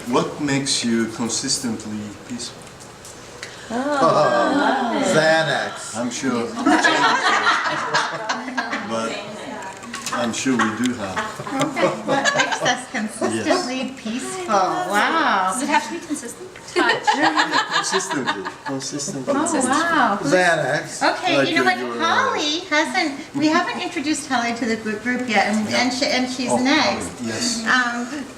What makes you consistently peaceful? Xanax. I'm sure, but I'm sure we do have. What makes us consistently peaceful? Wow. Does it have to be consistent? Consistently. Oh, wow. Xanax. Okay, Like you know what, your, Holly we haven't introduced Holly to the group yet, and she's Oh, next. yes.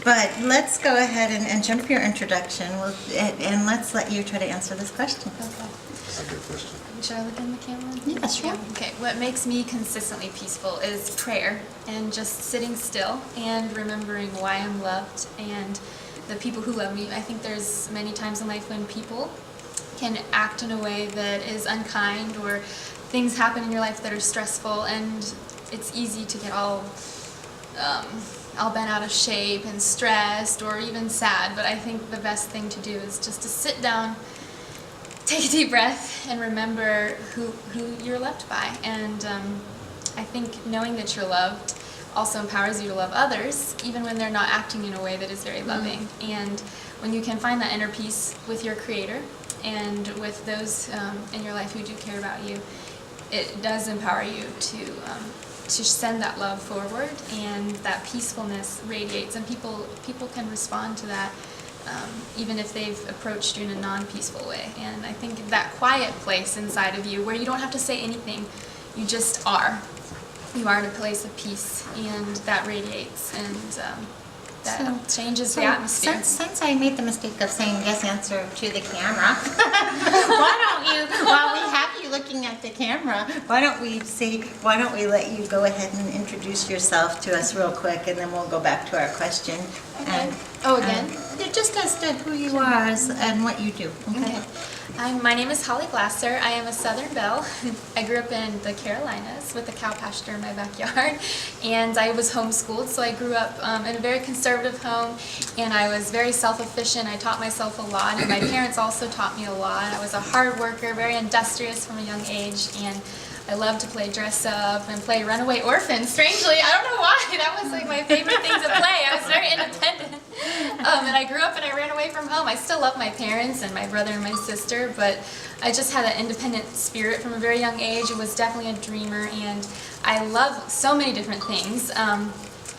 But let's go ahead and jump your introduction, and let's let you try to answer this question. That's a good question. Should I look in the camera? Yeah, sure. Okay, what makes me consistently peaceful is prayer and just sitting still and remembering why I'm loved and the people who love me. I think there's many times in life when people can act in a way that is unkind, or things happen in your life that are stressful, and it's easy to get all bent out of shape and stressed or even sad. But I think the best thing to do is just to sit down, take a deep breath, and remember who you're loved by. And I think knowing that you're loved also empowers you to love others, even when they're not acting in a way that is very loving. And when you can find that inner peace with your Creator and with those in your life who do care about you, it does empower you to send that love forward, and that peacefulness radiates, and people can respond to that. Even if they've approached you in a non-peaceful way. And I think that quiet place inside of you where you don't have to say anything, you just are. You are in a place of peace, and that radiates, and that changes the atmosphere. Since I made the mistake of saying yes answer to the camera, why don't you, while we have you looking at the camera, why don't we let you go ahead and introduce yourself to us real quick, and then we'll go back to our question. Okay. Again? Just as to who you are and what you do. Okay. My name is Holly Glasser. I am a Southern Belle. I grew up in the Carolinas with a cow pasture in my backyard, and I was homeschooled, so I grew up in a very conservative home, and I was very self-efficient. I taught myself a lot, and my parents also taught me a lot. I was a hard worker, very industrious from a young age, and I loved to play dress up and play runaway orphan. Strangely, I don't know why, that was like my favorite thing to play. I was very independent. And I grew up and I ran away from home. I still love my parents and my brother and my sister, but I just had an independent spirit from a very young age. I was definitely a dreamer, and I love so many different things.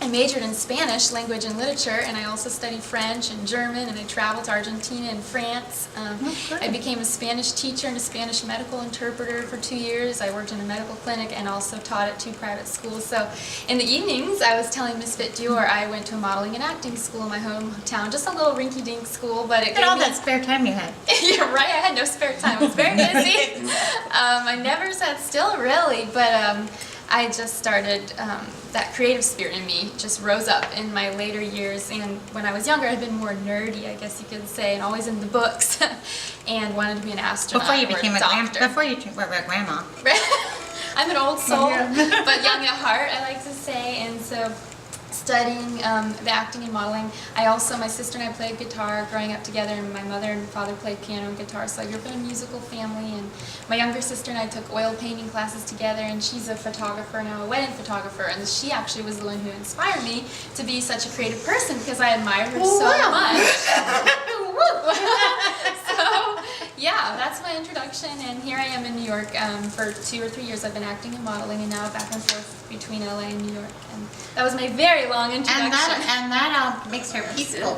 I majored in Spanish language and literature, and I also studied French and German, and I traveled to Argentina and France. I became a Spanish teacher and a Spanish medical interpreter for 2 years. I worked in a medical clinic and also taught at 2 private schools. So in the evenings, I was telling Misfit Dior I went to a modeling and acting school in my hometown, just a little rinky-dink school, but it gave all me that spare time you had. You're right, I had no spare time. I was very busy. I never sat still, really, but I just started, that creative spirit in me just rose up in my later years, and when I was younger I'd been more nerdy, I guess you could say, and always in the books, and wanted to be an astronaut Before you became or a doctor. before you were a grandma. I'm an old soul, but young at heart, I like to say, and so studying the acting and modeling. My sister and I played guitar growing up together, and my mother and father played piano and guitar, so I grew up in a musical family. And my younger sister and I took oil painting classes together, and she's a photographer now, a wedding photographer, and she actually was the one who inspired me to be such a creative person, because I admire her so much. So yeah, that's my introduction, and here I am in New York. For 2 or 3 years I've been acting and modeling, and now back and forth between LA and New York. And that was my very long introduction. And that makes her peaceful.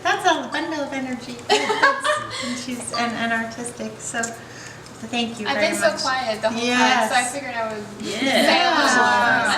That's a bundle of energy. And she's an artistic, so thank you very much. I've been so quiet the whole time, so I figured I would say a little more.